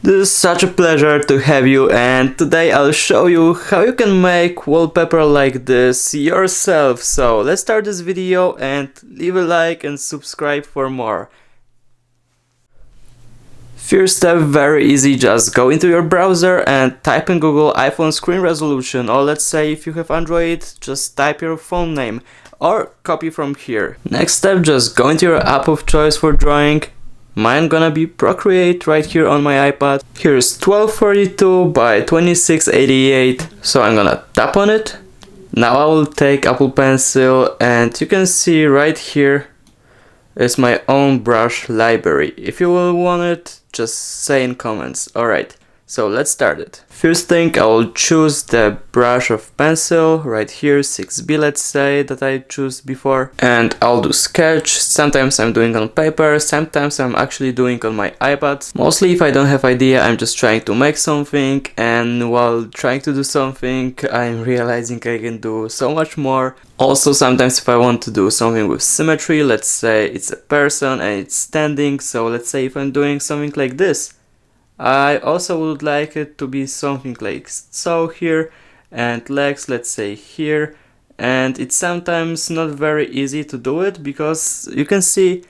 This is such a pleasure to have you, and today I'll show you how you can make wallpaper like this yourself. So let's start this video and leave a like and subscribe for more. First step, very easy, just go into your browser and type in Google iPhone screen resolution, or let's say if you have Android, just type your phone name or copy from here. Next step, just go into your app of choice for drawing. Mine gonna be Procreate right here on my iPad. Here's 1242 by 2688, so I'm gonna tap on it. Now I will take Apple Pencil, and you can see right here is my own brush library. If you will want it, just say in comments. Alright, so let's start it. First thing, I will choose the brush of pencil right here, 6B let's say, that I chose before, and I'll do sketch. Sometimes I'm doing on paper, sometimes I'm actually doing on my iPad. Mostly if I don't have idea, I'm just trying to make something, and while trying to do something, I'm realizing I can do so much more. Also, sometimes if I want to do something with symmetry, let's say it's a person and it's standing, so let's say if I'm doing something like this, I also would like it to be something like so here, and legs let's say here, and it's sometimes not very easy to do it because you can see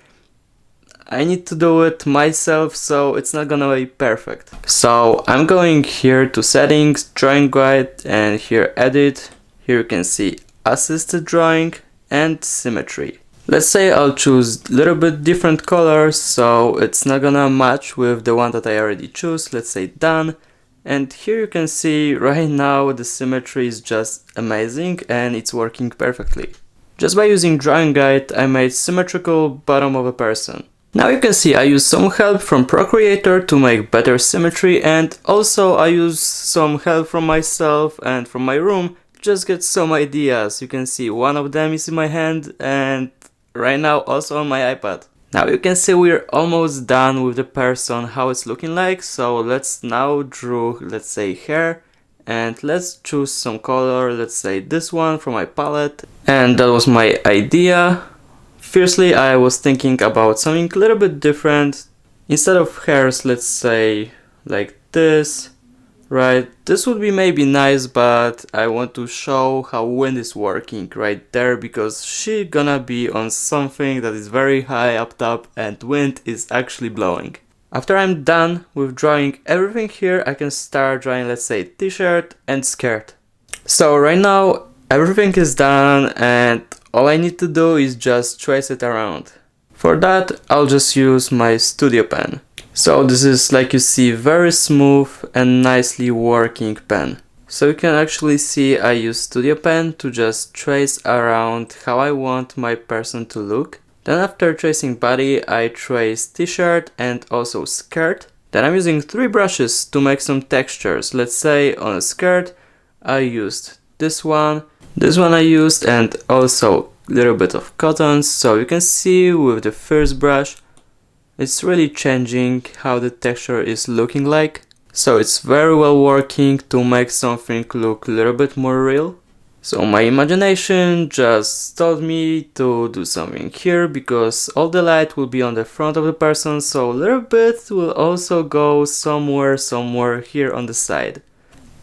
I need to do it myself, so it's not gonna be perfect. So I'm going here to settings, drawing guide, and here edit. Here you can see assisted drawing and symmetry. Let's say I'll choose a little bit different colors, so it's not gonna match with the one that I already chose. Let's say done. And here you can see right now the symmetry is just amazing and it's working perfectly. Just by using drawing guide, I made symmetrical bottom of a person. Now you can see I use some help from Procreator to make better symmetry, and also I use some help from myself and from my room. Just get some ideas. You can see one of them is in my hand and right now also on my iPad. Now you can see we're almost done with the person, how it's looking like. So let's now draw, let's say hair, and let's choose some color, let's say this one from my palette. And that was my idea. Firstly, I was thinking about something a little bit different. Instead of hairs, let's say like this. Right, this would be maybe nice, but I want to show how wind is working right there, because she gonna be on something that is very high up top and wind is actually blowing. After I'm done with drawing everything here, I can start drawing, let's say, t-shirt and skirt. So right now everything is done and all I need to do is just trace it around. For that, I'll just use my studio pen. So this is, like you see, very smooth and nicely working pen. So you can actually see I use studio pen to just trace around how I want my person to look. Then after tracing body, I trace t-shirt and also skirt. Then I'm using 3 brushes to make some textures. Let's say on a skirt I used this one I used, and also a little bit of cotton. So you can see with the first brush it's really changing how the texture is looking like. So it's very well working to make something look a little bit more real. So my imagination just told me to do something here, because all the light will be on the front of the person, so a little bit will also go somewhere here on the side.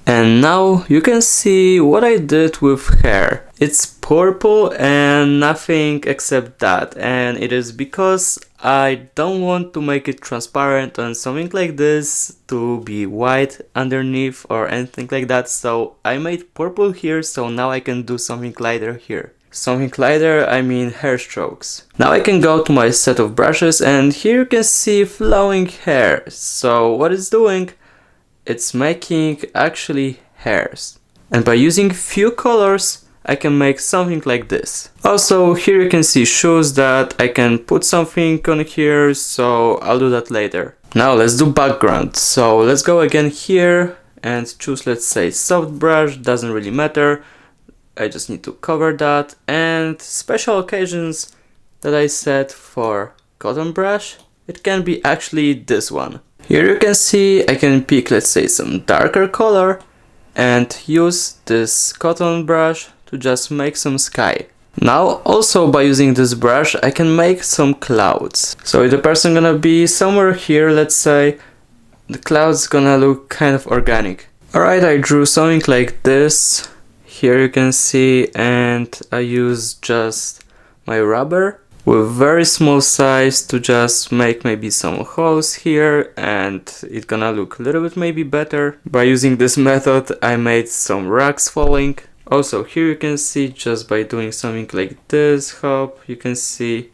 And now you can see what I did with hair. It's purple and nothing except that, and it is because I don't want to make it transparent on something like this to be white underneath or anything like that, so I made purple here, so now I can do something lighter here. Something lighter, I mean hair strokes. Now I can go to my set of brushes, and here you can see flowing hair. So what it's doing, it's making actually hairs. And by using few colors, I can make something like this. Also, here you can see shoes that I can put something on here, so I'll do that later. Now let's do background. So let's go again here and choose, let's say, soft brush, doesn't really matter. I just need to cover that. And special occasions that I set for cotton brush, it can be actually this one. Here you can see I can pick, let's say, some darker color and use this cotton brush to just make some sky. Now also by using this brush I can make some clouds. So if the person gonna be somewhere here, let's say, the cloud's gonna look kind of organic. Alright, I drew something like this. Here you can see, and I use just my rubber with very small size to just make maybe some holes here, and it's gonna look a little bit maybe better. By using this method I made some rocks falling. Also here you can see, just by doing something like this, hop, you can see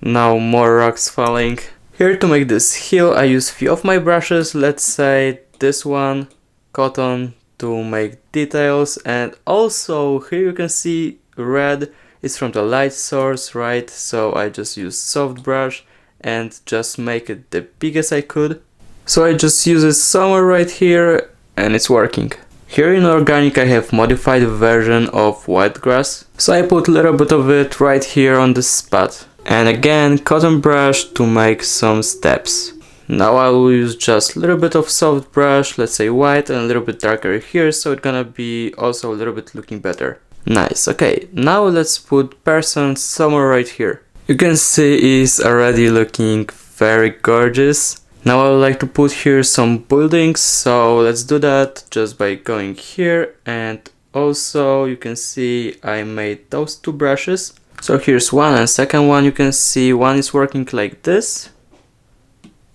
now more rocks falling. Here to make this hill I use few of my brushes, let's say this one, cotton, to make details, and also here you can see red is from the light source, right? So I just use soft brush and just make it the biggest I could. So I just use it somewhere right here and it's working. Here in organic I have modified version of white grass, so I put a little bit of it right here on this spot. And again, cotton brush to make some steps. Now I will use just a little bit of soft brush, let's say white, and a little bit darker here, so it's gonna be also a little bit looking better. Nice, okay, now let's put person somewhere right here. You can see it's already looking very gorgeous. Now I would like to put here some buildings, so let's do that just by going here, and also you can see I made those two brushes. So here's one, and second one you can see one is working like this,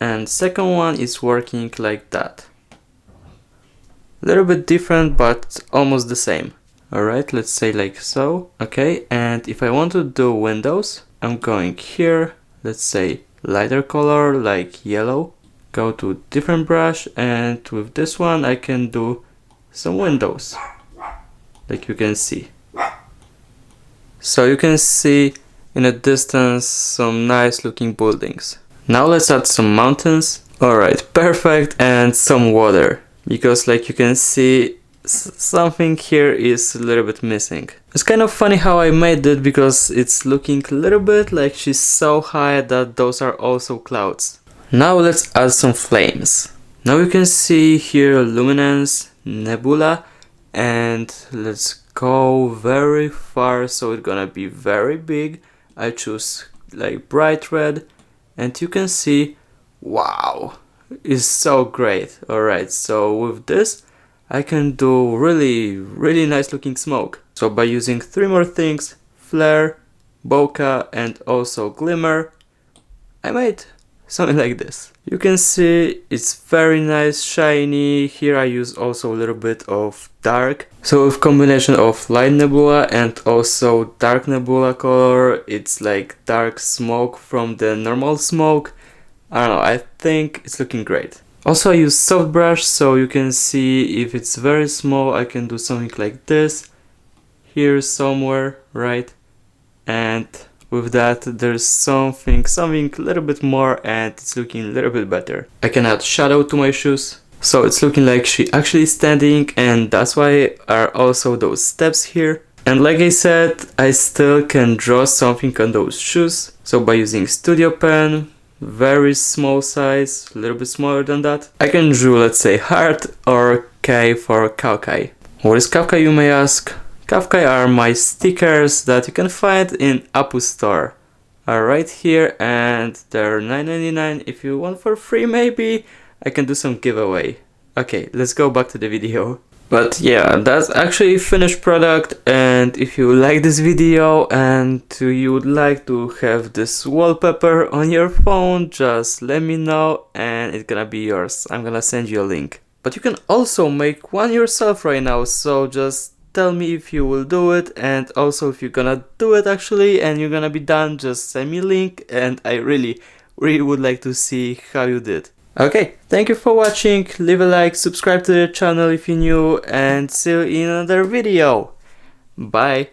and second one is working like that. A little bit different but almost the same. Alright, let's say like so. Okay, and if I want to do windows, I'm going here, let's say lighter color like yellow, go to different brush, and with this one I can do some windows, like you can see. So you can see in the distance some nice looking buildings. Now let's add some mountains. Alright, perfect, and some water, because like you can see something here is a little bit missing. It's kind of funny how I made it, because it's looking a little bit like she's so high that those are also clouds. Now let's add some flames. Now you can see here luminance, nebula, and let's go very far, so it's gonna be very big. I choose like bright red, and you can see, wow, it's so great. Alright, so with this I can do really nice looking smoke. So by using three more things, flare, bokeh, and also glimmer, I made something like this. You can see it's very nice, shiny. Here I use also a little bit of dark. So with combination of light nebula and also dark nebula color, it's like dark smoke from the normal smoke. I don't know, I think it's looking great. Also I use soft brush, so you can see if it's very small I can do something like this here somewhere, right? And with that there's something a little bit more, and it's looking a little bit better. I can add shadow to my shoes, so it's looking like she actually standing, and that's why are also those steps here. And like I said, I still can draw something on those shoes, so by using studio pen, very small size, a little bit smaller than that, I can draw, let's say, heart or K for Kawkai. What is Kawkai, you may ask? Kawkai are my stickers that you can find in Apple Store. Are right here, and they're $9.99. If you want for free, maybe I can do some giveaway. Okay, let's go back to the video. But yeah, that's actually finished product, and if you like this video and you would like to have this wallpaper on your phone, just let me know and it's gonna be yours. I'm gonna send you a link. But you can also make one yourself right now, so just tell me if you will do it, and also if you're gonna do it actually and you're gonna be done, just send me a link, and I really would like to see how you did. Okay, thank you for watching, leave a like, subscribe to the channel if you're new, and see you in another video. Bye!